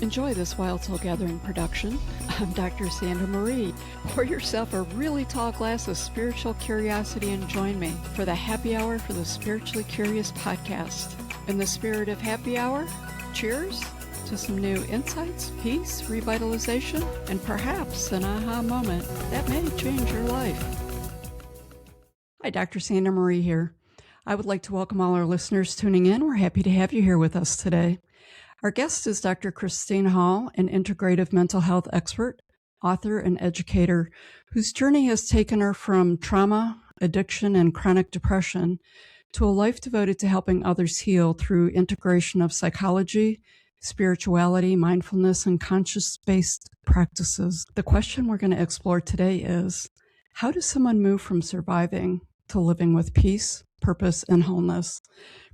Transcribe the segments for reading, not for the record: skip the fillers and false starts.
Enjoy this Wild Soul Gathering production. I'm Dr. Sandra Marie. Pour yourself a really tall glass of spiritual curiosity and join me for the Happy Hour for the Spiritually Curious podcast. In the spirit of happy hour, cheers to some new insights, peace, revitalization, and perhaps an aha moment that may change your life. Hi, Dr. Sandra Marie here. I would like to welcome all our listeners tuning in. We're happy to have you here with us today. Our guest is Dr. Christine Hall, an integrative mental health expert, author, and educator whose journey has taken her from trauma, addiction, and chronic depression to a life devoted to helping others heal through integration of psychology, spirituality, mindfulness, and conscious-based practices. The question we're going to explore today is, how does someone move from surviving to living with peace, purpose, and wholeness?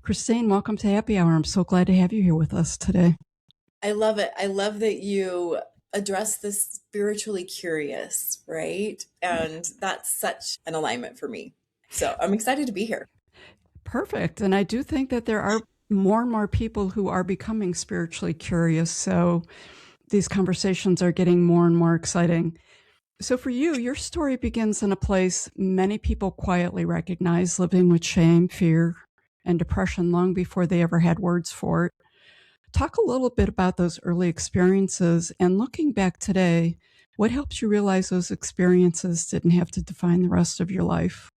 Christine, welcome to Happy Hour. I'm so glad to have you here with us today. I love it. I love that you address the spiritually curious, right? And that's such an alignment for me. So I'm excited to be here. Perfect. And I do think that there are more and more people who are becoming spiritually curious. So these conversations are getting more and more exciting. So for you, your story begins in a place many people quietly recognize, living with shame, fear, and depression long before they ever had words for it. Talk a little bit about those early experiences, and looking back today, what helps you realize those experiences didn't have to define the rest of your life?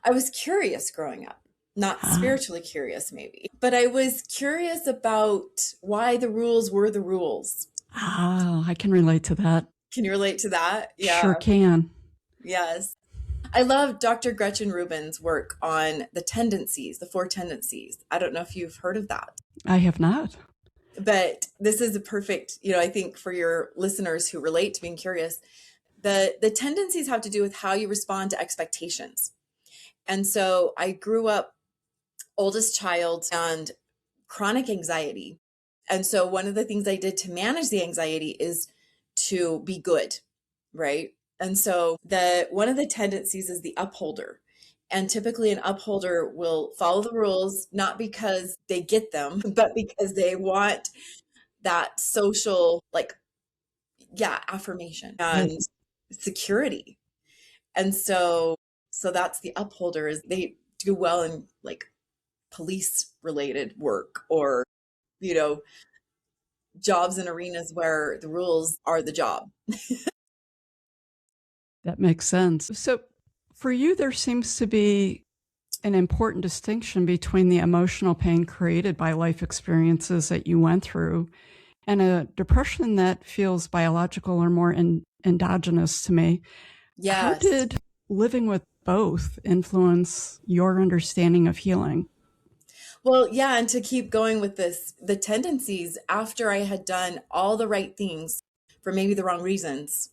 I was curious growing up, not spiritually curious maybe, but I was curious about why the rules were the rules. I can relate to that. Can you relate to that? Yeah. Sure can. Yes. I love Dr. Gretchen Rubin's work on the tendencies, the 4 tendencies. I don't know if you've heard of that. I have not. But this is a perfect, I think for your listeners who relate to being curious, the tendencies have to do with how you respond to expectations. And so I grew up oldest child and chronic anxiety. And so one of the things I did to manage the anxiety is to be good, right? And so one of the tendencies is the upholder. And typically an upholder will follow the rules, not because they get them, but because they want that social, affirmation and security. And so that's the upholder, is they do well in police related work or, jobs in arenas where the rules are the job. That makes sense. So for you, there seems to be an important distinction between the emotional pain created by life experiences that you went through and a depression that feels biological or more endogenous to me. Yes. How did living with both influence your understanding of healing? Well, yeah, and to keep going with this, the tendencies, after I had done all the right things for maybe the wrong reasons,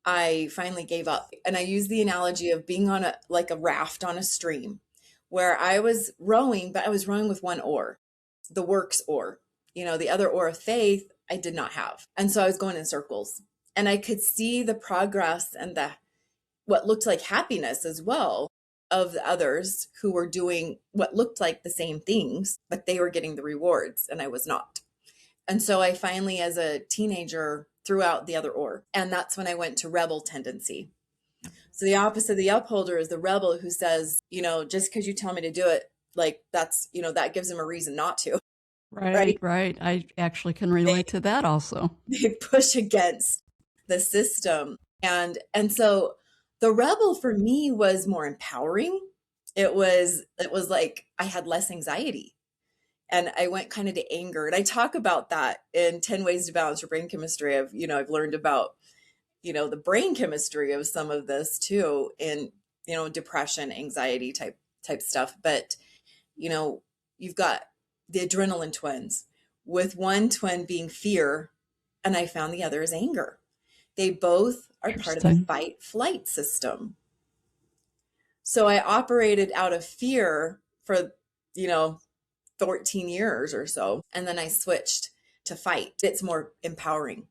I finally gave up. And I use the analogy of being on a raft on a stream where I was rowing, but I was rowing with one oar, the works oar. The other oar of faith I did not have. And so I was going in circles, and I could see the progress and what looked like happiness as well of the others who were doing what looked like the same things, but they were getting the rewards and I was not. And so I finally, as a teenager, threw out the other oar. And that's when I went to rebel tendency. So the opposite of the upholder is the rebel who says, just because you tell me to do it, that's, that gives them a reason not to. Right. I actually can relate to that also. They push against the system. And so the rebel for me was more empowering. It was like I had less anxiety. And I went kind of to anger. And I talk about that in 10 Ways to Balance Your Brain Chemistry. I've learned about, the brain chemistry of some of this too in, depression, anxiety type stuff. But, you've got the adrenaline twins, with one twin being fear. And I found the other is anger. They both are part of the fight flight system. So I operated out of fear for, 14 years or so. And then I switched to fight. It's more empowering.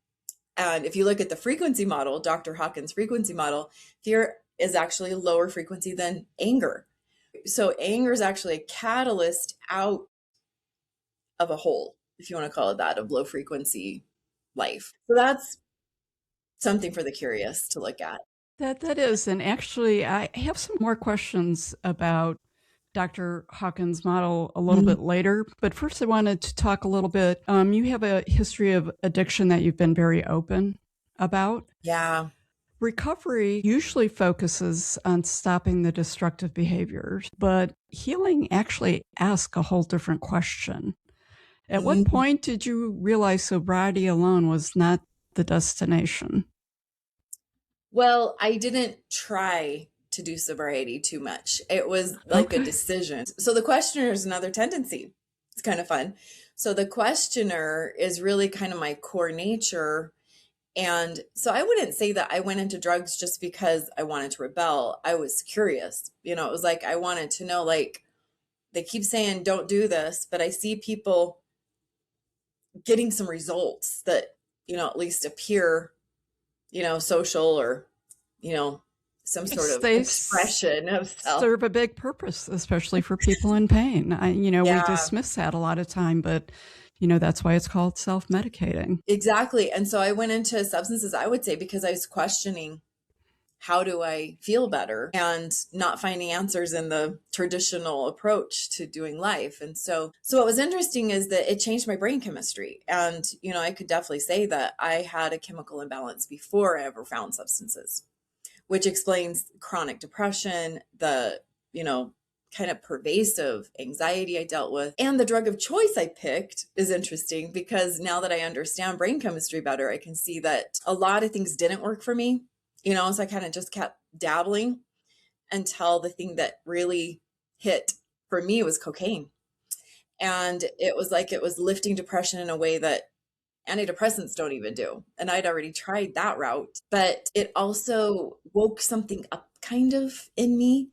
And if you look at the frequency model, Dr. Hawkins' frequency model, fear is actually a lower frequency than anger. So anger is actually a catalyst out of a hole. if you want to call it that, of low frequency life. So that's something for the curious to look at. That is, and actually, I have some more questions about Dr. Hawkins' model a little Mhm. bit later. But first, I wanted to talk a little bit. You have a history of addiction that you've been very open about. Yeah. Recovery usually focuses on stopping the destructive behaviors, but healing actually asks a whole different question. At what Mhm. point did you realize sobriety alone was not the destination? Well, I didn't try to do sobriety too much. It was like a Okay. decision. So the questioner is another tendency. It's kind of fun. So the questioner is really kind of my core nature. And so I wouldn't say that I went into drugs just because I wanted to rebel. I was curious. It was like I wanted to know, like, they keep saying, don't do this, but I see people getting some results that, at least appear, social or, you know, some sort Yes, of expression of self. serve a big purpose, especially for people in pain. We Yeah, dismiss that a lot of time, but that's why it's called self-medicating. exactly. And so I went into substances, I would say, because I was questioning, how do I feel better, and not finding answers in the traditional approach to doing life. And so what was interesting is that it changed my brain chemistry. And, I could definitely say that I had a chemical imbalance before I ever found substances, which explains chronic depression, the, kind of pervasive anxiety I dealt with. And the drug of choice I picked is interesting because now that I understand brain chemistry better, I can see that a lot of things didn't work for me, so I kind of just kept dabbling until the thing that really hit for me was cocaine. And it was like it was lifting depression in a way that antidepressants don't even do. And I'd already tried that route, but it also woke something up kind of in me.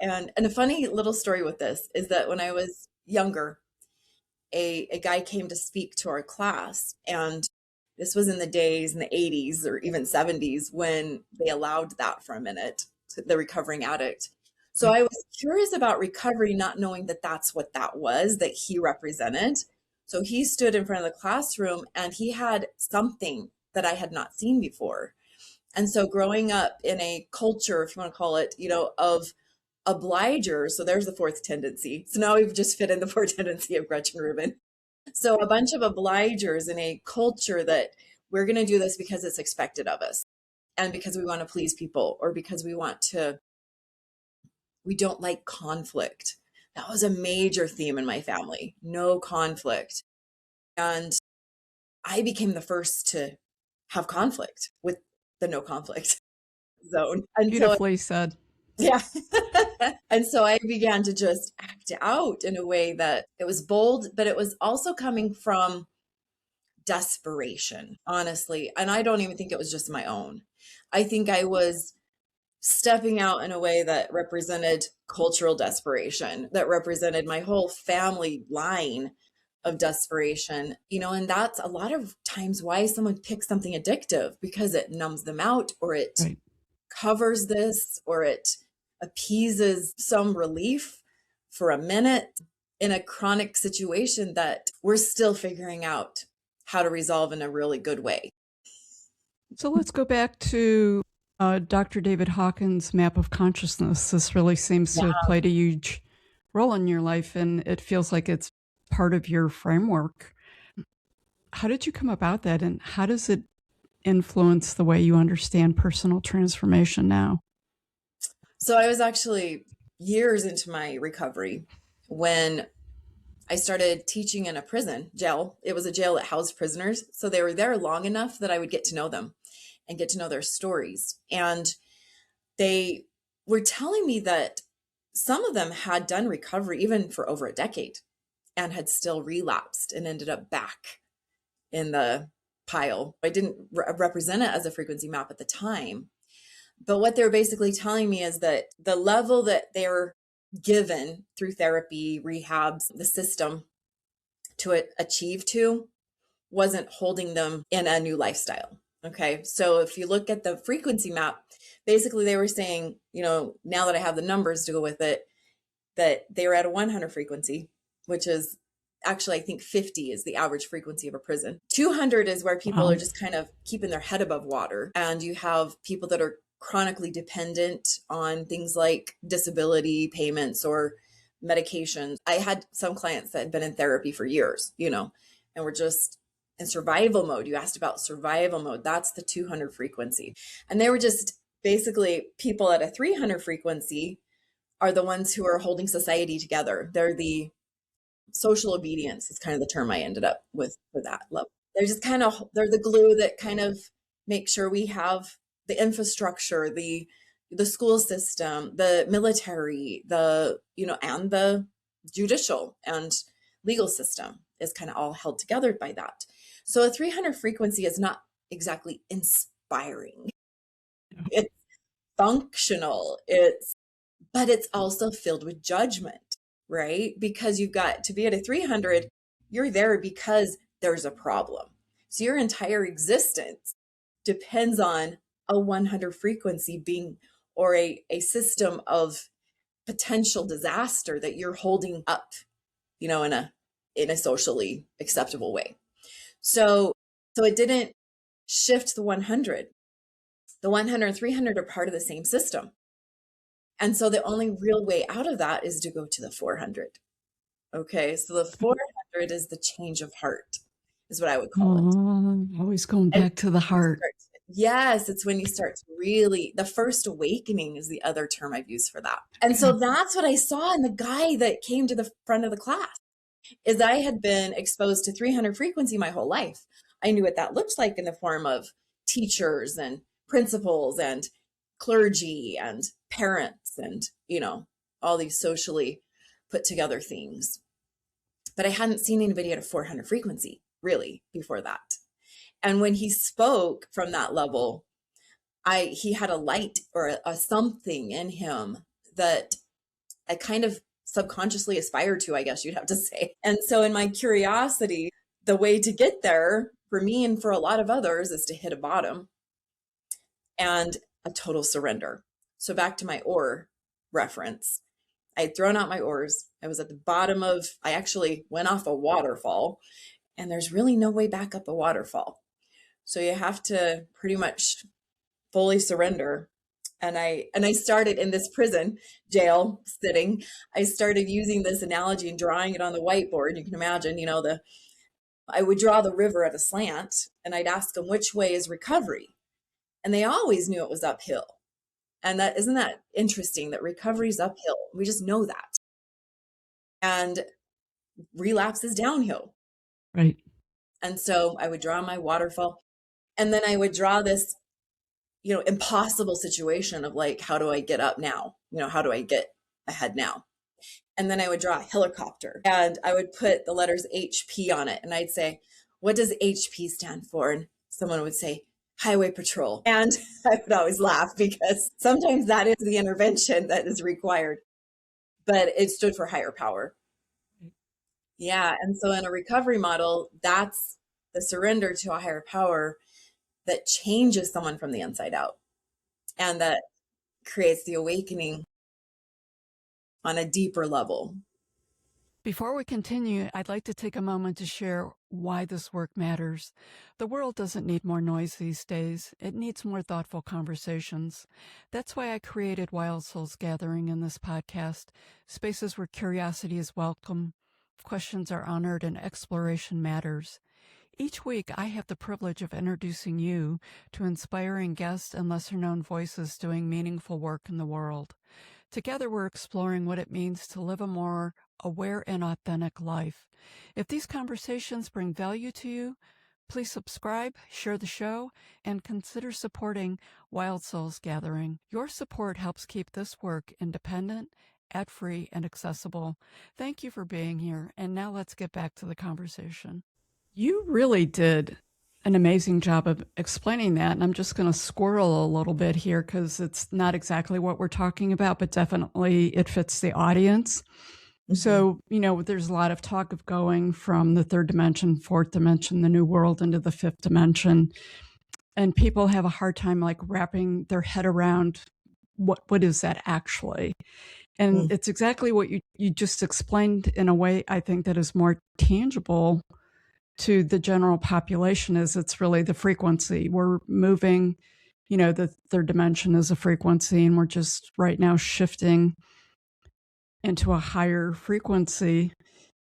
And a funny little story with this is that when I was younger, a guy came to speak to our class. And this was in the days in the 80s or even 70s when they allowed that for a minute, the recovering addict. So Right. I was curious about recovery, not knowing that that's what that was that he represented. So he stood in front of the classroom and he had something that I had not seen before. And so growing up in a culture, if you want to call it, of obligers, so there's the fourth tendency. So now we've just fit in the fourth tendency of Gretchen Rubin. So a bunch of obligers in a culture that we're going to do this because it's expected of us and because we want to please people or because we don't like conflict. That was a major theme in my family. No conflict. And I became the first to have conflict with the no conflict zone. And so, Beautifully said. yeah. And so I began to just act out in a way that it was bold, but it was also coming from desperation, honestly. And I don't even think it was just my own. I think I was stepping out in a way that represented cultural desperation, that represented my whole family line of desperation, and that's a lot of times why someone picks something addictive, because it numbs them out or it Right. covers this or it appeases some relief for a minute in a chronic situation that we're still figuring out how to resolve in a really good way. So let's go back to Dr. David Hawkins' map of consciousness. This really seems to have played a huge role in your life, and it feels like it's part of your framework. How did you come about that, and how does it influence the way you understand personal transformation now? So I was actually years into my recovery when I started teaching in a prison jail. It was a jail that housed prisoners. So they were there long enough that I would get to know them and get to know their stories. And they were telling me that some of them had done recovery even for over a decade and had still relapsed and ended up back in the pile. I didn't represent it as a frequency map at the time. But what they're basically telling me is that the level that they're given through therapy, rehabs, the system to achieve to wasn't holding them in a new lifestyle. Okay. So if you look at the frequency map, basically they were saying, now that I have the numbers to go with it, that they were at a 100 frequency, which is Actually, I think 50 is the average frequency of a prison. 200 is where people Wow. are just kind of keeping their head above water. And you have people that are chronically dependent on things like disability payments or medications. I had some clients that had been in therapy for years, and were just in survival mode. You asked about survival mode. That's the 200 frequency. And they were just basically people at a 300 frequency are the ones who are holding society together. They're the social obedience is kind of the term I ended up with for that level. They're the glue that kind of make sure we have the infrastructure, the school system, the military, and the judicial and legal system is kind of all held together by that. So a 300 frequency is not exactly inspiring. It's functional. But it's also filled with judgment, right? Because you've got to be at a 300, you're there because there's a problem. So your entire existence depends on a 100 frequency being, or a system of potential disaster that you're holding up, in a socially acceptable way. So it didn't shift the 100. The 100 and 300 are part of the same system. And so the only real way out of that is to go to the 400. Okay. So the 400 is the change of heart, is what I would call it. Always going back to the heart. Yes. It's when you start to really, the first awakening is the other term I've used for that. And so that's what I saw in the guy that came to the front of the class, is I had been exposed to 300 frequency my whole life. I knew what that looked like in the form of teachers and principals and clergy and parents and, all these socially put together things. But I hadn't seen anybody at a 400 frequency really before that. And when he spoke from that level, he had a light or a something in him that I kind of subconsciously aspired to, I guess you'd have to say. And so in my curiosity, the way to get there for me and for a lot of others is to hit a bottom and a total surrender. So back to my oar reference, I had thrown out my oars. I was at the bottom I actually went off a waterfall, and there's really no way back up a waterfall. So you have to pretty much fully surrender. And I started in this prison jail sitting. I started using this analogy and drawing it on the whiteboard. You can imagine, I would draw the river at a slant, and I'd ask them, which way is recovery? And they always knew it was uphill. And isn't that interesting that recovery is uphill? We just know that. And relapse is downhill. Right. And so I would draw my waterfall, and then I would draw this, impossible situation of like, how do I get up now? How do I get ahead now? And then I would draw a helicopter, and I would put the letters HP on it. And I'd say, what does HP stand for? And someone would say, Highway Patrol. And I would always laugh because sometimes that is the intervention that is required, but it stood for higher power. Yeah. And so in a recovery model, that's the surrender to a higher power that changes someone from the inside out, and that creates the awakening on a deeper level. Before we continue, I'd like to take a moment to share why this work matters. The world doesn't need more noise these days. It needs more thoughtful conversations. That's why I created Wild Souls Gathering in this podcast, spaces where curiosity is welcome, questions are honored, and exploration matters. Each week, I have the privilege of introducing you to inspiring guests and lesser-known voices doing meaningful work in the world. Together, we're exploring what it means to live a more aware and authentic life. If these conversations bring value to you, please subscribe, share the show, and consider supporting Wild Souls Gathering. Your support helps keep this work independent, ad-free, and accessible. Thank you for being here, and now let's get back to the conversation. You really did an amazing job of explaining that, and I'm just going to squirrel a little bit here because it's not exactly what we're talking about, but definitely it fits the audience. Mm-hmm. So, there's a lot of talk of going from the third dimension, fourth dimension, the new world into the fifth dimension, and people have a hard time like wrapping their head around what is that actually. And Mm. it's exactly what you just explained in a way I think that is more tangible to the general population. Is it's really the frequency. We're moving, the third dimension is a frequency, and we're just right now shifting into a higher frequency,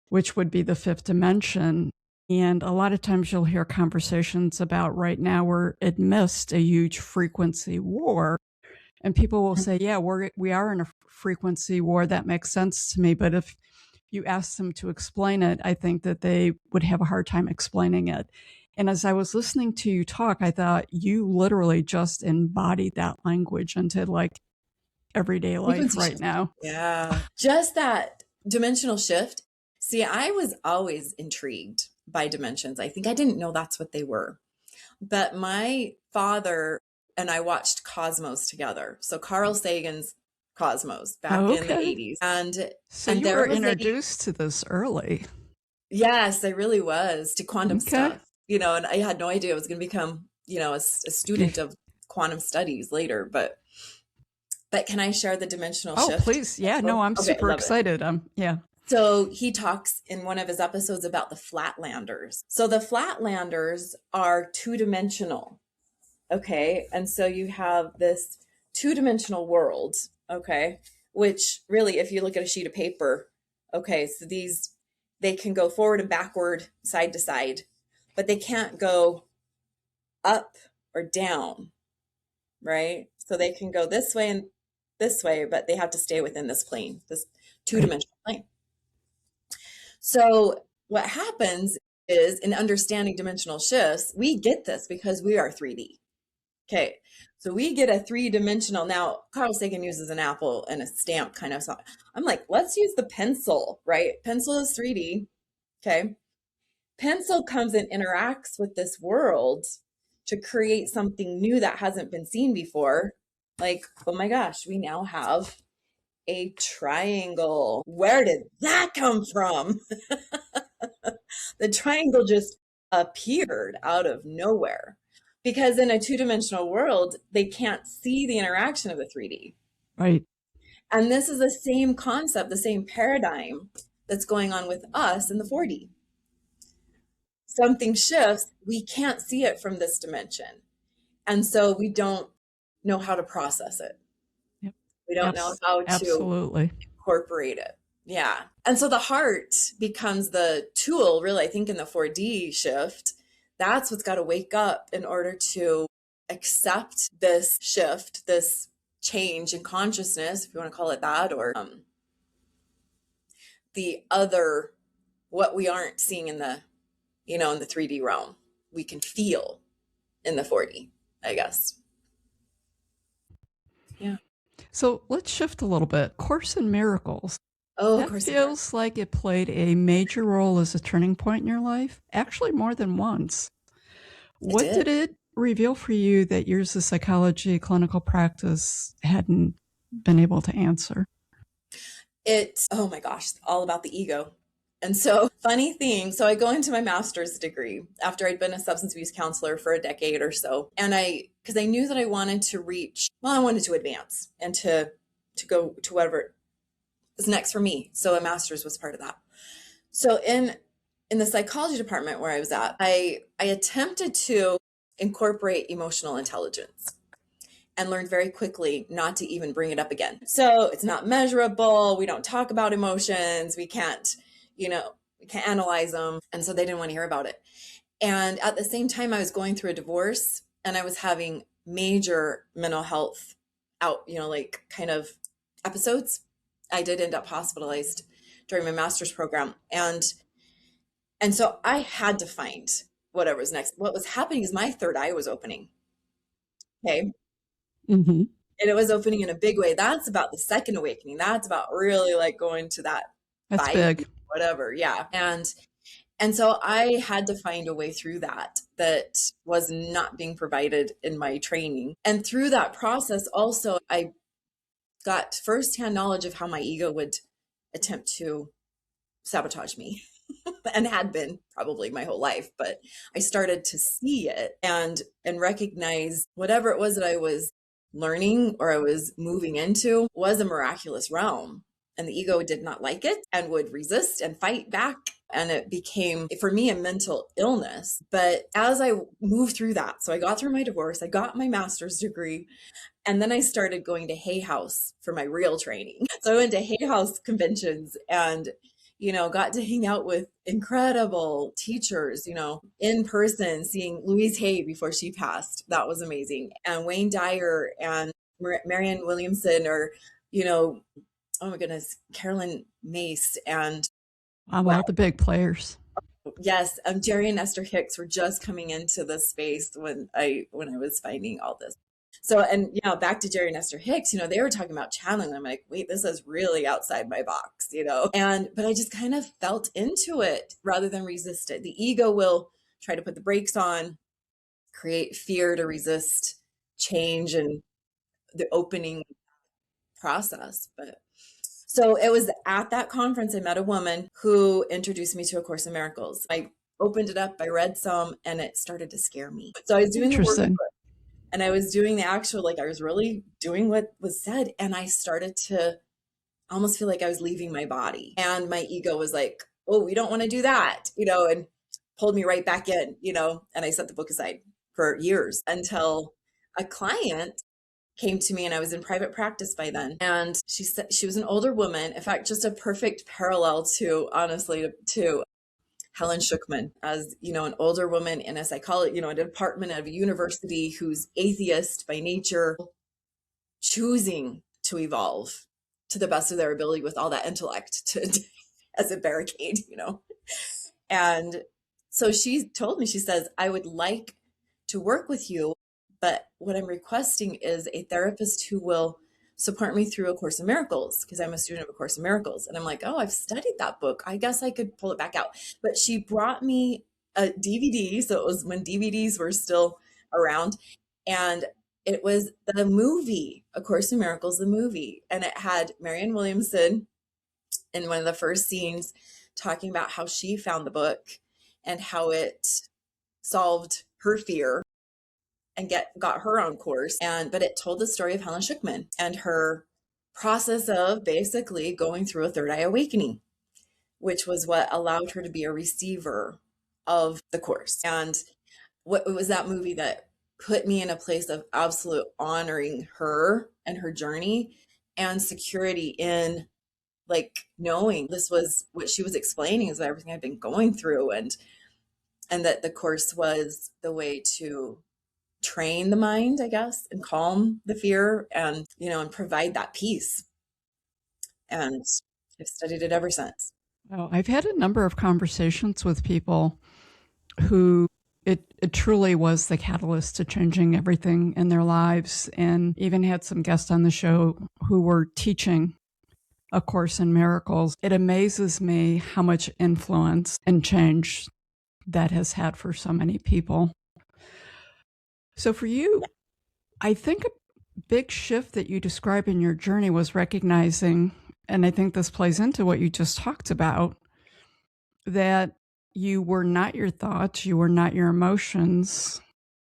which would be the fifth dimension. And a lot of times you'll hear conversations about right now we're amidst a huge frequency war. And people will say, yeah, we are in a frequency war. That makes sense to me. But if you ask them to explain it, I think that they would have a hard time explaining it. And as I was listening to you talk, I thought you literally just embodied that language into like everyday life Frequency right shift. now. Yeah. Just that dimensional shift. See, I was always intrigued by dimensions. I think I didn't know that's what they were. But my father and I watched Cosmos together. So Carl Sagan's Cosmos back in the Okay. 80s. So And you there were was a introduced to this early. yes, I really was to quantum Okay. stuff, and I had no idea I was going to become, a student of quantum studies later, but can I share the dimensional Oh, shift please. Yeah, no, also? I'm Okay, I super love it. excited. Yeah. So he talks in one of his episodes about the flatlanders. So the flatlanders are two-dimensional. Okay. And so you have this two-dimensional world. Okay. Which really, if you look at a sheet of paper, okay, so they can go forward and backward, side to side, but they can't go up or down, right? So they can go this way and this way, but they have to stay within this plane, this Right. two-dimensional plane. So what happens is in understanding dimensional shifts, we get this because we are 3D. Okay. So we get a three-dimensional. Now, Carl Sagan uses an apple and a stamp kind of. So I'm like, let's use the pencil, right? Pencil is 3D. Okay. Pencil comes and interacts with this world to create something new that hasn't been seen before. Like, oh my gosh, we now have a triangle. Where did that come from? The triangle just appeared out of nowhere because in a two-dimensional world, they can't see the interaction of the 3D. Right. And this is the same concept, the same paradigm that's going on with us in the 4D. Something shifts, we can't see it from this dimension. And so we don't know how to process it. Yep. We don't know how to Absolutely. incorporate it. Yeah. And so the heart becomes the tool, really, I think, in the 4D shift. That's what's got to wake up in order to accept this shift, this change in consciousness, if you want to call it that, or the other, what we aren't seeing in the, in the 3D realm, we can feel in the 4D, I guess. Yeah. So let's shift a little bit. Course in Miracles. Oh, of That course. feels like it played a major role as a turning point in your life, actually more than once. It What did. did it reveal for you that years of psychology, clinical practice hadn't been able to answer? Oh my gosh, all about the ego. And so, funny thing, so I go into my master's degree after I'd been a substance abuse counselor for a decade or so. And because I knew that I wanted to I wanted to advance and to go to whatever was next for me. So a master's was part of that. So in the psychology department where I was at, I attempted to incorporate emotional intelligence and learned very quickly not to even bring it up again. So it's not measurable. We don't talk about emotions. We can't analyze them. And so they didn't want to hear about it. And at the same time, I was going through a divorce and I was having major mental health like kind of episodes. I did end up hospitalized during my master's program. And so I had to find whatever was next. What was happening is my third eye was opening. Okay. Mm-hmm. And it was opening in a big way. That's about the second awakening. That's about really like going to that That's 5D, big. whatever. Yeah. And so I had to find a way through that was not being provided in my training. And through that process, also, I got firsthand knowledge of how my ego would attempt to sabotage me and had been probably my whole life. But I started to see it and recognize whatever it was that I was learning or I was moving into was a miraculous realm. And the ego did not like it and would resist and fight back. And it became, for me, a mental illness. But as I moved through that, so I got through my divorce, I got my master's degree, and then I started going to Hay House for my real training. So I went to Hay House conventions and, got to hang out with incredible teachers, in person, seeing Louise Hay before she passed. That was amazing. And Wayne Dyer and Marianne Williamson, or, oh my goodness, Carolyn Mace. And All the big players. yes, Jerry and Esther Hicks were just coming into the space when I was finding all this. So, and back to Jerry and Esther Hicks, they were talking about channeling. I'm like, wait, this is really outside my box, but I just kind of felt into it rather than resist it. The ego will try to put the brakes on, create fear to resist change and the opening process. But so it was at that conference, I met a woman who introduced me to A Course in Miracles. I opened it up, I read some, and it started to scare me. So I was doing the workbook, and I was doing the actual, I was really doing what was said. And I started to almost feel like I was leaving my body. And my ego was like, oh, we don't want to do that, and pulled me right back in, and I set the book aside for years until a client came to me, and I was in private practice by then. And she said, she was an older woman. In fact, just a perfect parallel to, honestly, to Helen Schuckman, as an older woman in a psychology, a department of a university, who's atheist by nature, choosing to evolve to the best of their ability with all that intellect as a barricade, And so she told me, she says, I would like to work with you, but what I'm requesting is a therapist who will support me through A Course in Miracles, because I'm a student of A Course in Miracles. And I'm like, oh, I've studied that book. I guess I could pull it back out. But she brought me a DVD. So it was when DVDs were still around. And it was the movie, A Course in Miracles, the movie. And it had Marianne Williamson in one of the first scenes talking about how she found the book and how it solved her fear and got her on course. But it told the story of Helen Schuckman and her process of basically going through a third eye awakening, which was what allowed her to be a receiver of the course. And what it was that movie that put me in a place of absolute honoring her and her journey and security in knowing this was what she was explaining is everything I've been going through, and that the course was the way to train the mind, I guess, and calm the fear and, and provide that peace. And I've studied it ever since. Oh, I've had a number of conversations with people who it truly was the catalyst to changing everything in their lives, and even had some guests on the show who were teaching A Course in Miracles. It amazes me how much influence and change that has had for so many people. So for you, I think a big shift that you describe in your journey was recognizing, and I think this plays into what you just talked about, that you were not your thoughts, you were not your emotions,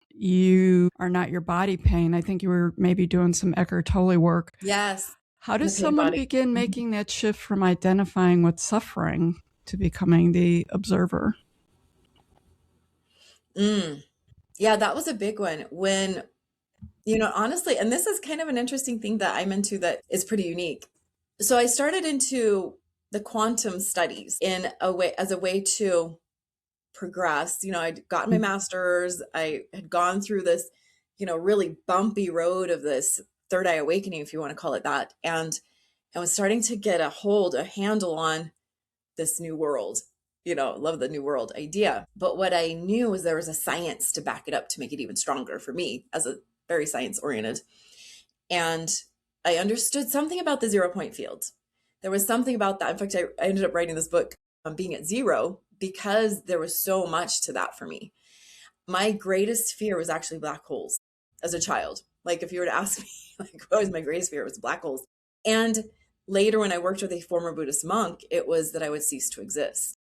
you are not your body pain. I think you were maybe doing some Eckhart Tolle work. Yes. How does someone begin making that shift from identifying with suffering to becoming the observer? Yeah, that was a big one. When, honestly, and this is kind of an interesting thing that I'm into that is pretty unique. So I started into the quantum studies as a way to progress. I'd gotten my master's. I had gone through this, really bumpy road of this third eye awakening, if you want to call it that. And I was starting to get a handle on this new world. Love the new world idea. But what I knew was there was a science to back it up to make it even stronger for me as a very science oriented. And I understood something about the 0 point field. There was something about that. In fact, I ended up writing this book on being at zero because there was so much to that for me. My greatest fear was actually black holes as a child. If you were to ask me, what was my greatest fear? It was black holes. And later, when I worked with a former Buddhist monk, it was that I would cease to exist.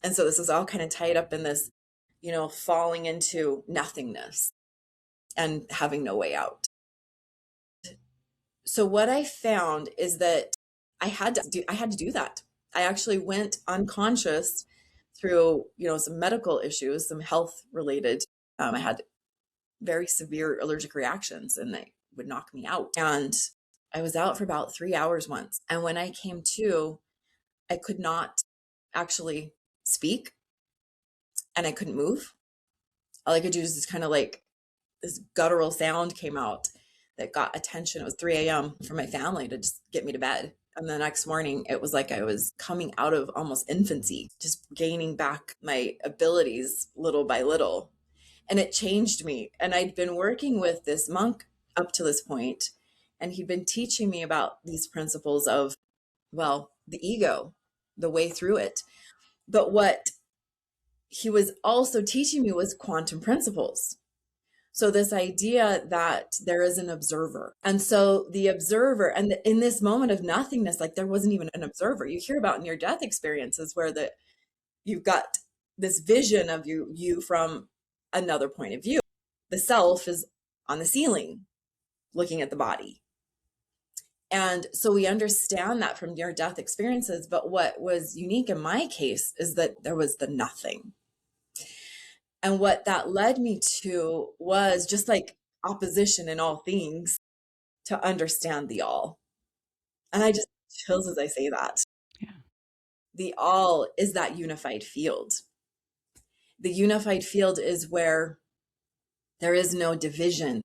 And so this was all kind of tied up in this, falling into nothingness and having no way out. So what I found is that I had to do that. I actually went unconscious through, some medical issues, some health related. I had very severe allergic reactions and they would knock me out. And I was out for about 3 hours once. And when I came to, I could not actually speak and I couldn't move. All I could do was just kind of like this guttural sound came out that got attention. It was 3 a.m. for my family to just get me to bed. And the next morning, it was like I was coming out of almost infancy, just gaining back my abilities little by little. And it changed me. And I'd been working with this monk up to this point, and he'd been teaching me about these principles of, well, the ego, the way through it. But what he was also teaching me was quantum principles. So this idea that there is an observer. And so the observer, and in this moment of nothingness, like there wasn't even an observer. You hear about near-death experiences where you've got this vision of you from another point of view. The self is on the ceiling looking at the body. And so we understand that from near-death experiences. But what was unique in my case is that there was the nothing. And what that led me to was just like opposition in all things to understand the all. And I just chills as I say that. Yeah. The all is that unified field. The unified field is where there is no division.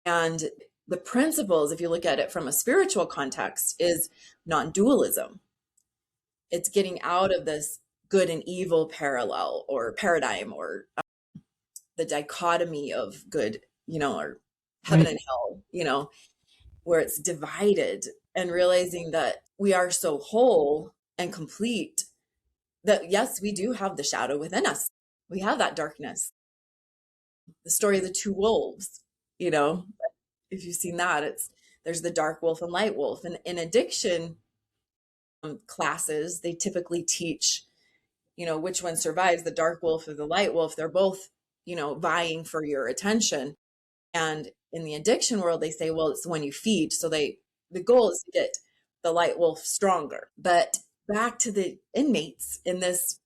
And the principles, if you look at it from a spiritual context, is non-dualism. It's getting out of this good and evil parallel or paradigm or the dichotomy of good, or heaven and hell, where it's divided, and realizing that we are so whole and complete that, yes, we do have the shadow within us. We have that darkness. The story of the two wolves, if you've seen that, there's the dark wolf and light wolf. And in addiction classes, they typically teach, which one survives, the dark wolf or the light wolf. They're both, vying for your attention. And in the addiction world, they say, well, it's the one you feed. So the goal is to get the light wolf stronger. But back to the inmates in this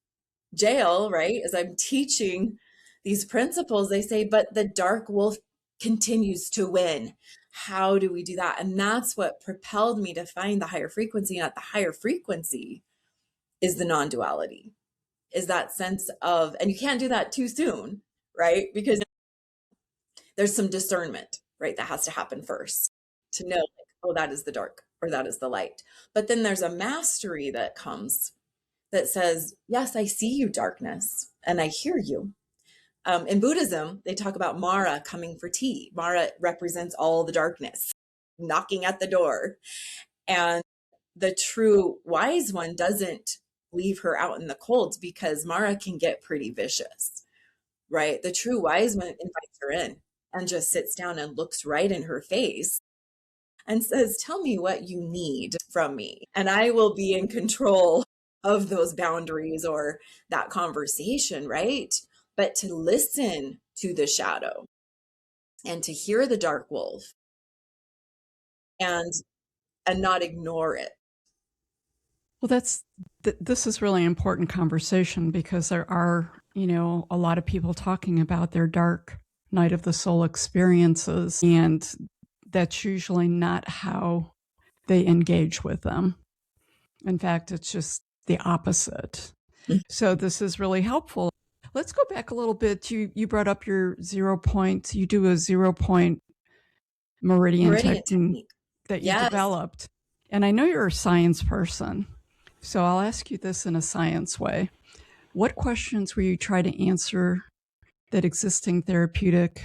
jail, right? As I'm teaching these principles, they say, but the dark wolf continues to win. How do we do that? And that's what propelled me to find the higher frequency. And at the higher frequency is the non-duality, is that sense of, and you can't do that too soon, right? Because there's some discernment, right? That has to happen first to know, like, oh, that is the dark or that is the light. But then there's a mastery that comes that says, yes, I see you, darkness, and I hear you. In Buddhism, they talk about Mara coming for tea. Mara represents all the darkness knocking at the door. And the true wise one doesn't leave her out in the cold because Mara can get pretty vicious, right? The true wise one invites her in and just sits down and looks right in her face and says, tell me what you need from me, and I will be in control of those boundaries or that conversation, right? But to listen to the shadow and to hear the dark wolf and not ignore it. Well, this is really important conversation because there are, a lot of people talking about their dark night of the soul experiences, and that's usually not how they engage with them. In fact, it's just the opposite. Mm-hmm. So this is really helpful. Let's go back a little bit. You brought up your 0 point. You do a 0 point meridian technique that you developed. And I know you're a science person, so I'll ask you this in a science way. What questions were you trying to answer that existing therapeutic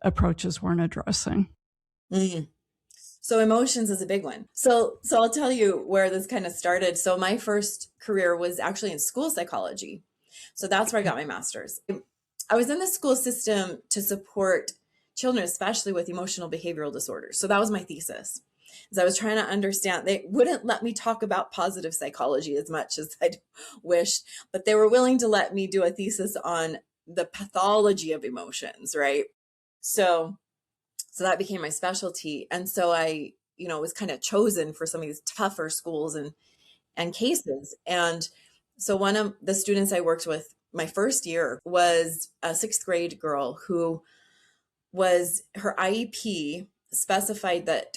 approaches weren't addressing? Mm. So emotions is a big one. So I'll tell you where this kind of started. So my first career was actually in school psychology. So that's where I got my master's. I was in the school system to support children, especially with emotional behavioral disorders. So that was my thesis. As I was trying to understand, they wouldn't let me talk about positive psychology as much as I'd wished, but they were willing to let me do a thesis on the pathology of emotions, right? So So that became my specialty. And so I, was kind of chosen for some of these tougher schools and cases. And so one of the students I worked with my first year was a sixth grade girl who was her IEP specified that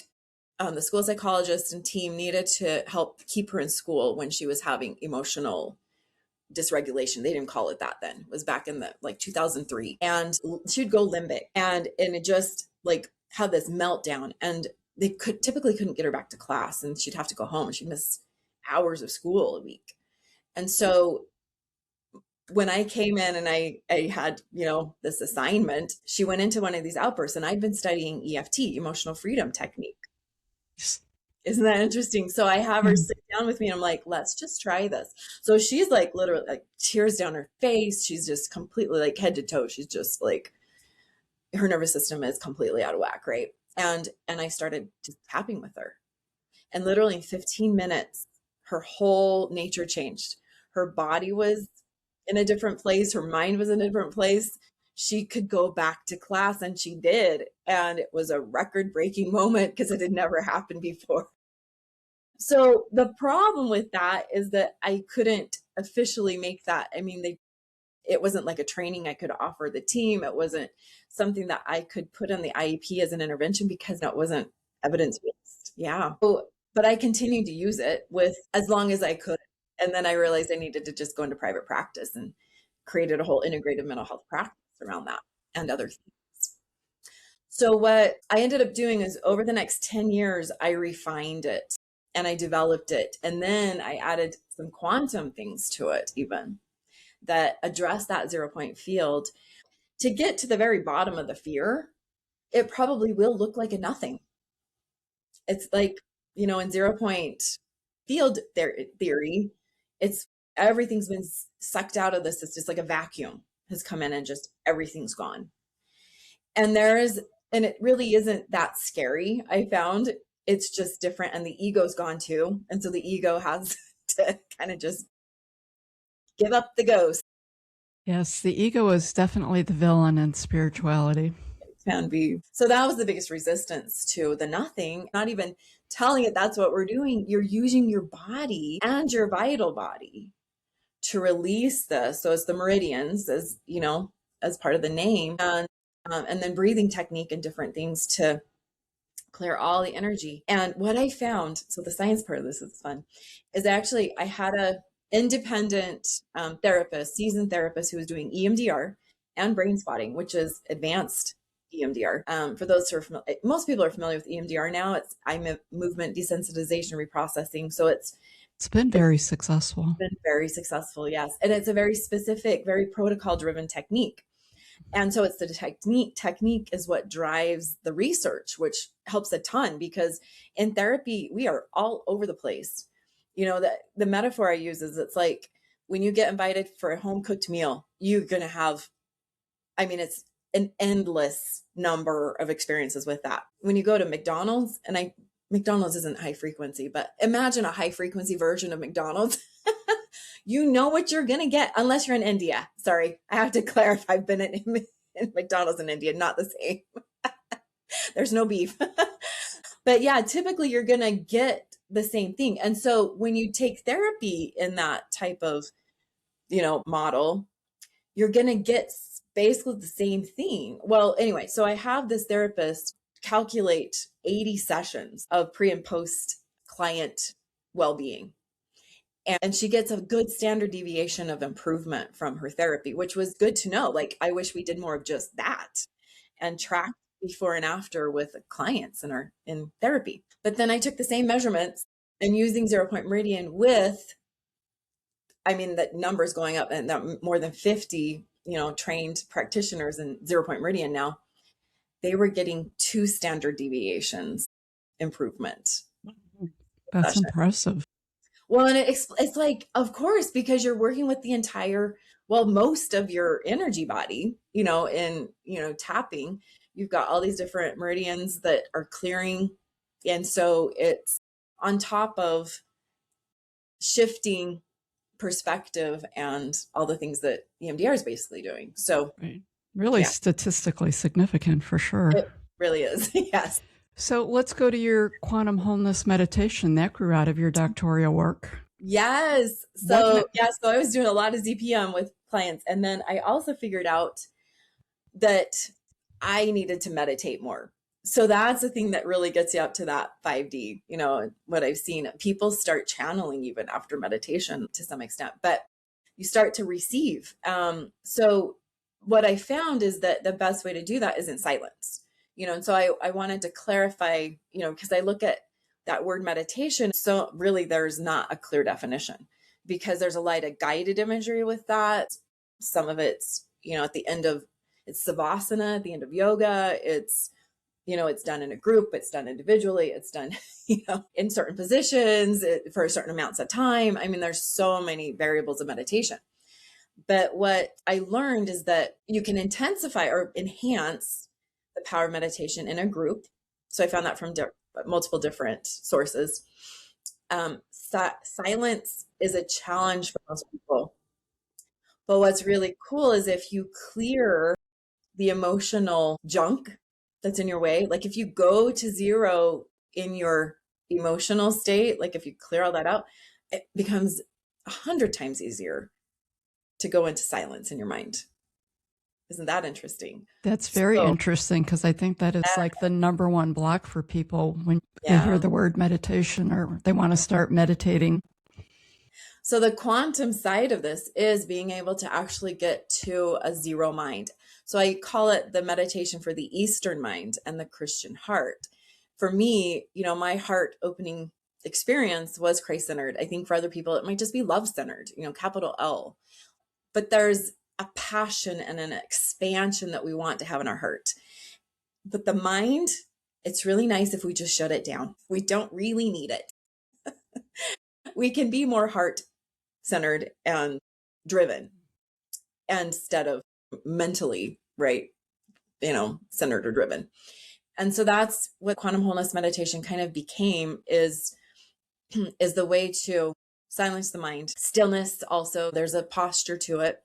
the school psychologist and team needed to help keep her in school when she was having emotional dysregulation. They didn't call it that then. It was back in the like 2003. And she'd go limbic and it just like had this meltdown, and they typically couldn't get her back to class, and she'd have to go home. She'd miss hours of school a week. And so when I came in and I had, this assignment, she went into one of these outbursts, and I'd been studying EFT, emotional freedom technique. Isn't that interesting? So I have her sit down with me and I'm like, let's just try this. So she's like literally like tears down her face. She's just completely like head to toe. She's just like, her nervous system is completely out of whack, right? And I started just tapping with her. And literally in 15 minutes, her whole nature changed. Her body was in a different place. Her mind was in a different place. She could go back to class, and she did. And it was a record-breaking moment because it had never happened before. So the problem with that is that I couldn't officially make that. I mean, it wasn't like a training I could offer the team. It wasn't something that I could put on the IEP as an intervention because that wasn't evidence-based. Yeah. So, but I continued to use it with as long as I could. And then I realized I needed to just go into private practice and created a whole integrative mental health practice around that and other things. So what I ended up doing is over the next 10 years, I refined it and I developed it. And then I added some quantum things to it even that address that 0 point field to get to the very bottom of the fear. It probably will look like a nothing. It's like, in 0 point field theory, it's everything's been sucked out of this. It's just like a vacuum has come in and just everything's gone. And it really isn't that scary. I found it's just different, and the ego's gone too. And so the ego has to kind of just give up the ghost. Yes, the ego is definitely the villain in spirituality. It can be. So that was the biggest resistance to the nothing, not even telling it that's what we're doing. You're using your body and your vital body to release this. So it's the meridians, as part of the name, and then breathing technique and different things to clear all the energy. And what I found, so the science part of this is fun, is actually I had a independent therapist, seasoned therapist, who was doing EMDR and brain spotting, which is advanced EMDR. For those who are familiar, most people are familiar with EMDR now. It's eye movement desensitization reprocessing. So it's been very successful. Been very successful, yes. And it's a very specific, very protocol-driven technique. And so it's the technique is what drives the research, which helps a ton, because in therapy, we are all over the place. The metaphor I use is it's like when you get invited for a home cooked meal, you're going to have, it's an endless number of experiences with that. When you go to McDonald's, and McDonald's isn't high frequency, but imagine a high frequency version of McDonald's. You know what you're going to get, unless you're in India. Sorry, I have to clarify. I've been in McDonald's in India, not the same. There's no beef. But yeah, typically you're going to get the same thing. And so when you take therapy in that type of, model, you're going to get basically the same thing. Well, anyway, so I have this therapist calculate 80 sessions of pre and post client well-being. And she gets a good standard deviation of improvement from her therapy, which was good to know. Like, I wish we did more of just that and track before and after with clients in therapy. But then I took the same measurements and using 0 Point Meridian with, the numbers going up, and that more than 50, trained practitioners in 0 Point Meridian now, they were getting 2 standard deviations improvement. That's impressive. Well, and it's like, of course, because you're working with the entire, most of your energy body, in, tapping, you've got all these different meridians that are clearing. And so it's on top of shifting perspective and all the things that EMDR is basically doing. So right. Really statistically significant for sure. really is. Yes. So let's go to your quantum wholeness meditation that grew out of your doctoral work. Yes. What? So I was doing a lot of ZPM with clients. And then I also figured out that I needed to meditate more. So that's the thing that really gets you up to that 5D. What I've seen, people start channeling even after meditation to some extent, but you start to receive. So what I found is that the best way to do that is in silence, and so I wanted to clarify, because I look at that word meditation. So really there's not a clear definition, because there's a lot of guided imagery with that. Some of it's, at the end of, it's savasana at the end of yoga. It's done in a group, it's done individually, it's done, in certain positions for certain amounts of time. I mean, there's so many variables of meditation. But what I learned is that you can intensify or enhance the power of meditation in a group. So I found that from multiple different sources. Silence is a challenge for most people. But what's really cool is if you clear the emotional junk that's in your way, like if you go to zero in your emotional state, like if you clear all that out, it becomes 100 times easier to go into silence in your mind. Isn't that interesting? That's very interesting, because I think that it's like the number one block for people when they hear the word meditation or they want to start meditating. So the quantum side of this is being able to actually get to a zero mind. So I call it the meditation for the Eastern mind and the Christian heart. For me, my heart opening experience was Christ-centered. I think for other people, it might just be love-centered, capital L. But there's a passion and an expansion that we want to have in our heart. But the mind, it's really nice if we just shut it down. We don't really need it. We can be more heart-centered and driven instead of mentally, right, centered or driven. And so that's what quantum wholeness meditation kind of became, is the way to silence the mind. Stillness also, there's a posture to it.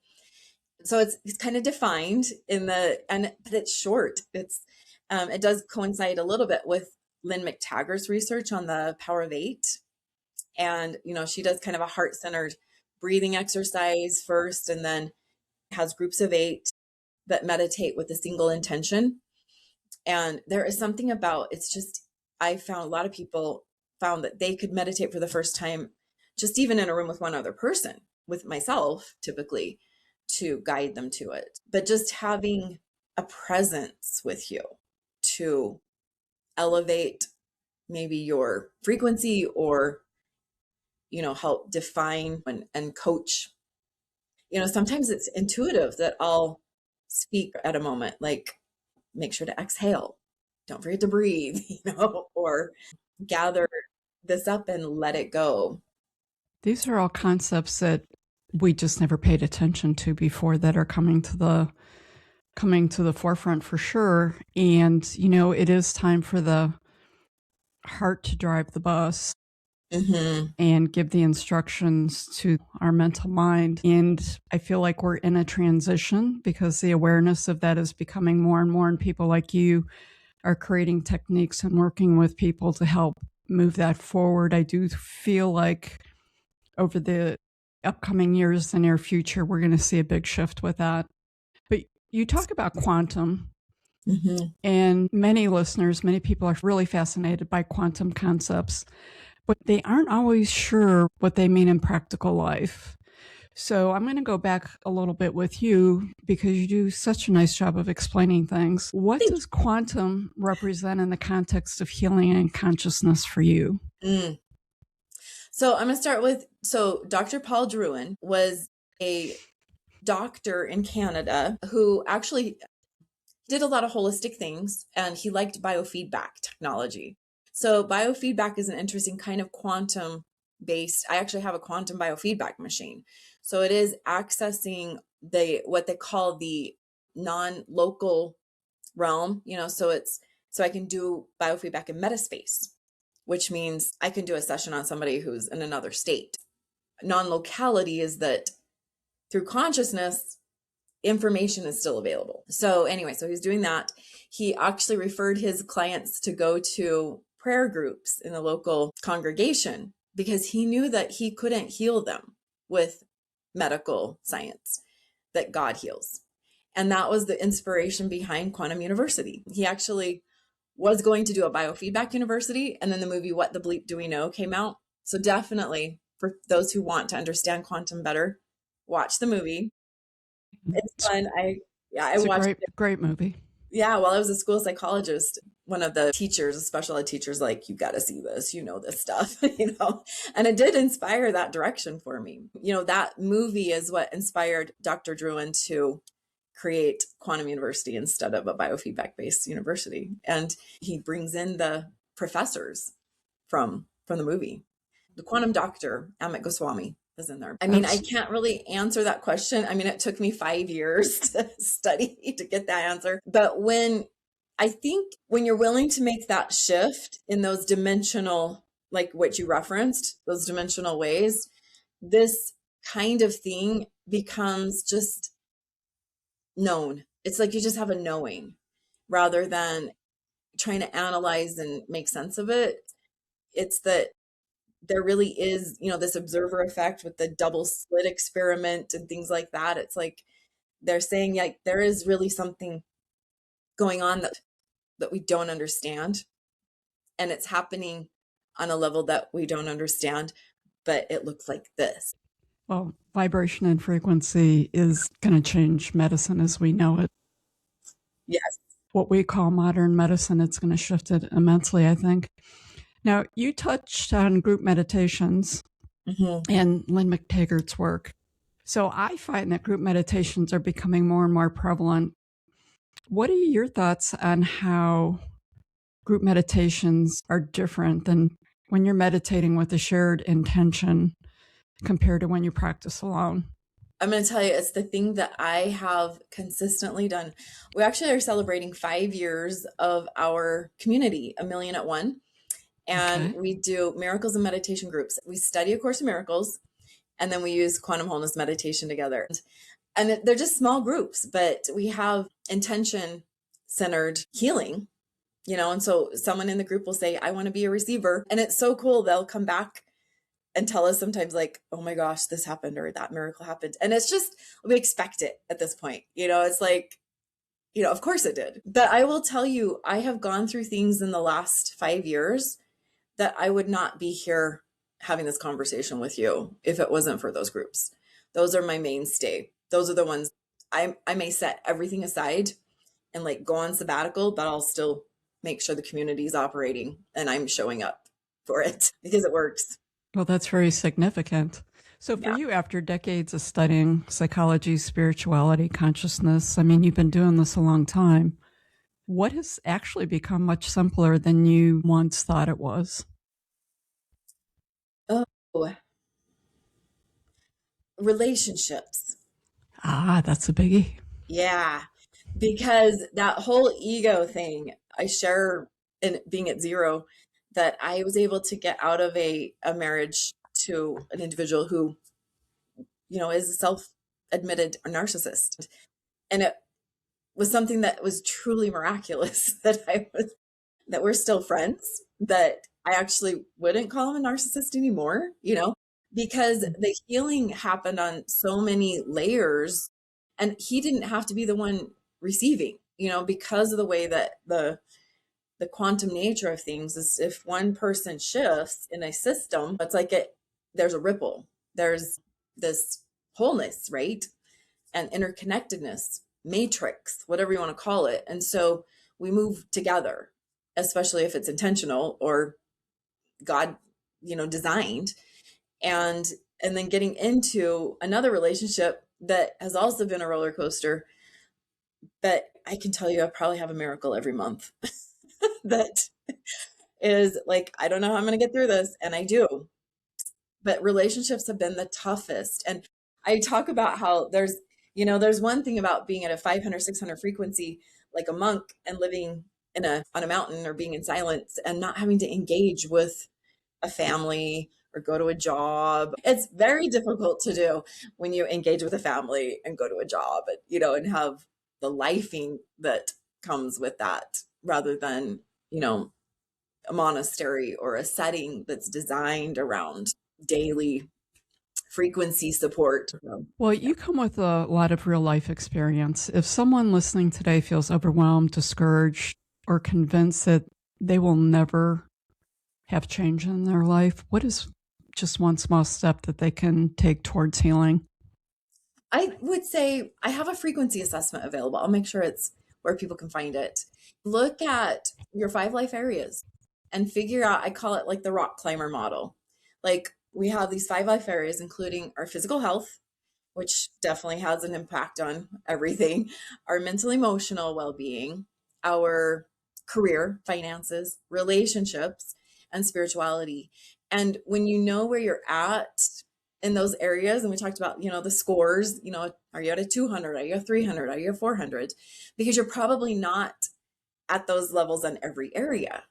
So it's kind of defined but it's short. It does coincide a little bit with Lynn McTaggart's research on the power of 8. And, she does kind of a heart-centered breathing exercise first, and then has groups of 8 that meditate with a single intention. And there is something about, I found a lot of people found that they could meditate for the first time, just even in a room with one other person, with myself, typically, to guide them to it. But just having a presence with you to elevate maybe your frequency, or, help define and coach. Sometimes it's intuitive that I'll speak at a moment, like, make sure to exhale, don't forget to breathe, or gather this up and let it go. These are all concepts that we just never paid attention to before, that are coming to the forefront for sure. And, it is time for the heart to drive the bus. Mm-hmm. And give the instructions to our mental mind. And I feel like we're in a transition, because the awareness of that is becoming more and more, and people like you are creating techniques and working with people to help move that forward. I do feel like over the upcoming years, the near future, we're going to see a big shift with that. But you talk about quantum. Mm-hmm. And many people are really fascinated by quantum concepts, but they aren't always sure what they mean in practical life. So I'm going to go back a little bit with you, because you do such a nice job of explaining things. What does quantum represent in the context of healing and consciousness for you? So I'm going to start with, Dr. Paul Drouin was a doctor in Canada who actually did a lot of holistic things, and he liked biofeedback technology. So biofeedback is an interesting kind of quantum based. I actually have a quantum biofeedback machine. So it is accessing what they call the non-local realm, so I can do biofeedback in metaspace, which means I can do a session on somebody who's in another state. Non-locality is that through consciousness, information is still available. So anyway, so he's doing that. He actually referred his clients to go to prayer groups in the local congregation because he knew that he couldn't heal them with medical science, that God heals. And that was the inspiration behind Quantum University. He actually was going to do a biofeedback university, and then the movie What the Bleep Do We Know came out. So definitely for those who want to understand quantum better, watch the movie. It's fun. I It's a watched it. great movie. Yeah, while I was a school psychologist, one of the teachers, a special ed teachers, like, you got to see this, you know, this stuff, you know, and it did inspire that direction for me. You know, that movie is what inspired Dr. Druin to create Quantum University instead of a biofeedback based university. And he brings in the professors from the movie. The quantum doctor, Amit Goswami, is in there. I mean, I can't really answer that question. I mean, it took me 5 years to study to get that answer. But I think when you're willing to make that shift in those dimensional, like what you referenced, those dimensional ways, this kind of thing becomes just known. It's like you just have a knowing rather than trying to analyze and make sense of it. It's that there really is, you know, this observer effect with the double slit experiment and things like that. It's like they're saying, like, there is really something going on that we don't understand, and it's happening on a level that we don't understand, but it looks like this. Well, vibration and frequency is going to change medicine as we know it. Yes. What we call modern medicine, it's going to shift it immensely, I think. Now, you touched on group meditations and Lynn McTaggart's work. So I find that group meditations are becoming more and more prevalent. What are your thoughts on how group meditations are different than when you're meditating with a shared intention compared to when you practice alone? I'm going to tell you, it's the thing that I have consistently done. We actually are celebrating 5 years of our community, 1,000,000 at 1. And we do miracles and meditation groups. We study A Course in Miracles, and then we use quantum wholeness meditation together. And they're just small groups, but we have intention centered healing, you know. And so someone in the group will say, I want to be a receiver. And it's so cool. They'll come back and tell us sometimes, like, oh my gosh, this happened or that miracle happened. And it's just, we expect it at this point. You know, it's like, you know, of course it did. But I will tell you, I have gone through things in the last 5 years that I would not be here having this conversation with you if it wasn't for those groups. Those are my mainstay. Those are the ones I may set everything aside and like go on sabbatical, but I'll still make sure the community is operating and I'm showing up for it because it works. Well, that's very significant. So for you, after decades of studying psychology, spirituality, consciousness, I mean, you've been doing this a long time. What has actually become much simpler than you once thought it was? Oh, relationships. Ah, that's a biggie. Yeah, because that whole ego thing, I share in being at 0, that I was able to get out of a marriage to an individual who, you know, is a self-admitted narcissist. And it was something that was truly miraculous that we're still friends, that I actually wouldn't call him a narcissist anymore, you know, because the healing happened on so many layers and he didn't have to be the one receiving, you know, because of the way that the quantum nature of things is, if one person shifts in a system, it's like there's a ripple, there's this wholeness, right? And interconnectedness, matrix, whatever you want to call it. And so we move together, especially if it's intentional or God, you know, designed. And then getting into another relationship that has also been a roller coaster. But I can tell you, I probably have a miracle every month that is like, I don't know how I'm going to get through this. And I do. But relationships have been the toughest. And I talk about how there's one thing about being at a 500, 600 frequency, like a monk, and living on a mountain or being in silence and not having to engage with a family or go to a job. It's very difficult to do when you engage with a family and go to a job, and have the lifing that comes with that, rather than, a monastery or a setting that's designed around daily frequency support. Well, you come with a lot of real life experience. If someone listening today feels overwhelmed, discouraged, or convinced that they will never have change in their life, what is just one small step that they can take towards healing? I would say I have a frequency assessment available. I'll make sure it's where people can find it. Look at your 5 life areas and figure out, I call it like the rock climber model. Like, we have these 5 life areas, including our physical health, which definitely has an impact on everything, our mental, emotional well-being, our career, finances, relationships, and spirituality. And when you know where you're at in those areas, and we talked about, the scores, are you at a 200? Are you a 300? Are you a 400? Because you're probably not at those levels on every area.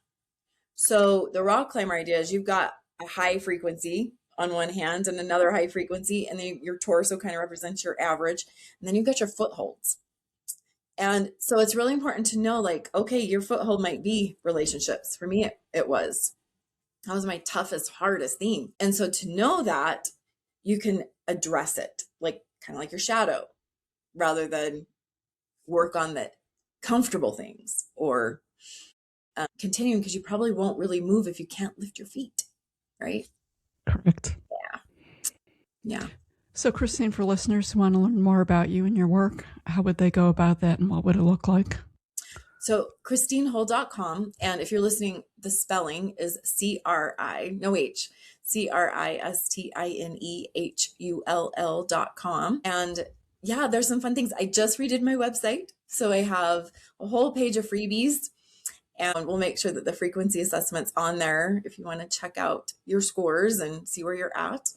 So the rock climber idea is you've got a high frequency on one hand and another high frequency, and then your torso kind of represents your average, and then you've got your footholds. And so it's really important to know, like, okay, your foothold might be relationships. For me, it was. That was my toughest, hardest thing. And so to know that, you can address it, like kind of like your shadow, rather than work on the comfortable things or continuing, because you probably won't really move if you can't lift your feet, right? Correct. Yeah. So, Christine, for listeners who want to learn more about you and your work, how would they go about that, and what would it look like? So ChristineHull.com. And if you're listening, the spelling is ChristineHull.com. And yeah, there's some fun things. I just redid my website. So I have a whole page of freebies, and we'll make sure that the frequency assessment's on there if you want to check out your scores and see where you're at.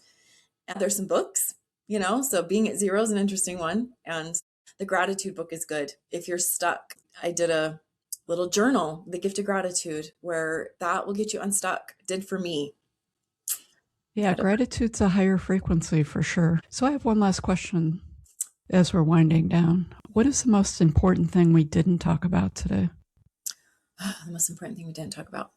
And there's some books, so Being at Zero is an interesting one. And the gratitude book is good if you're stuck. I did a little journal, The Gift of Gratitude, where that will get you unstuck. It did for me. Yeah, gratitude's a higher frequency for sure. So I have one last question as we're winding down. What is the most important thing we didn't talk about today? The most important thing we didn't talk about.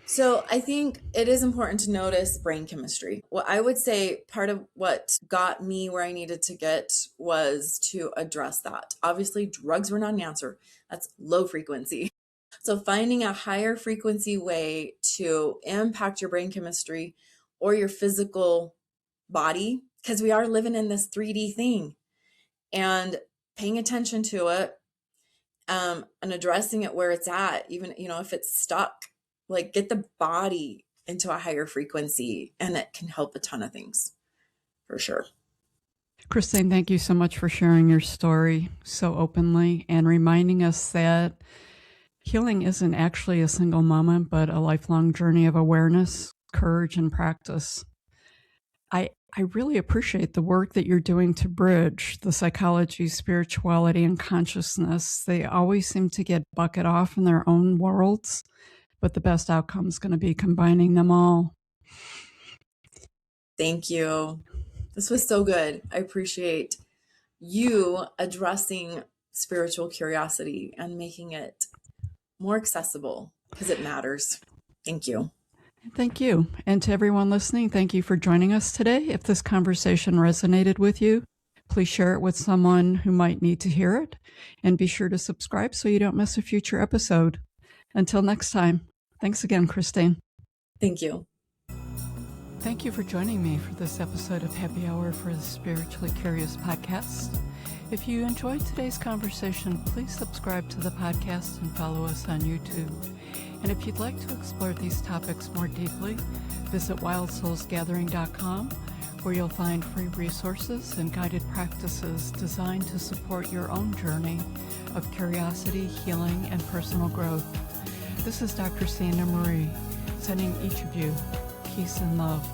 So I think it is important to notice brain chemistry. Well, I would say part of what got me where I needed to get was to address that. Obviously, drugs were not an answer. That's low frequency. So finding a higher frequency way to impact your brain chemistry or your physical body, because we are living in this 3D thing, and paying attention to it and addressing it where it's at, even, if it's stuck. Like, get the body into a higher frequency, and it can help a ton of things, for sure. Christine, thank you so much for sharing your story so openly and reminding us that healing isn't actually a single moment, but a lifelong journey of awareness, courage, and practice. I really appreciate the work that you're doing to bridge the psychology, spirituality, and consciousness. They always seem to get bucket off in their own worlds, but the best outcome is going to be combining them all. Thank you. This was so good. I appreciate you addressing spiritual curiosity and making it more accessible, because it matters. Thank you. Thank you. And to everyone listening, thank you for joining us today. If this conversation resonated with you, please share it with someone who might need to hear it. And be sure to subscribe so you don't miss a future episode. Until next time, thanks again, Christine. Thank you. Thank you for joining me for this episode of Happy Hour for the Spiritually Curious podcast. If you enjoyed today's conversation, please subscribe to the podcast and follow us on YouTube. And if you'd like to explore these topics more deeply, visit wildsoulsgathering.com, where you'll find free resources and guided practices designed to support your own journey of curiosity, healing, and personal growth. This is Dr. Sandra Marie, sending each of you peace and love.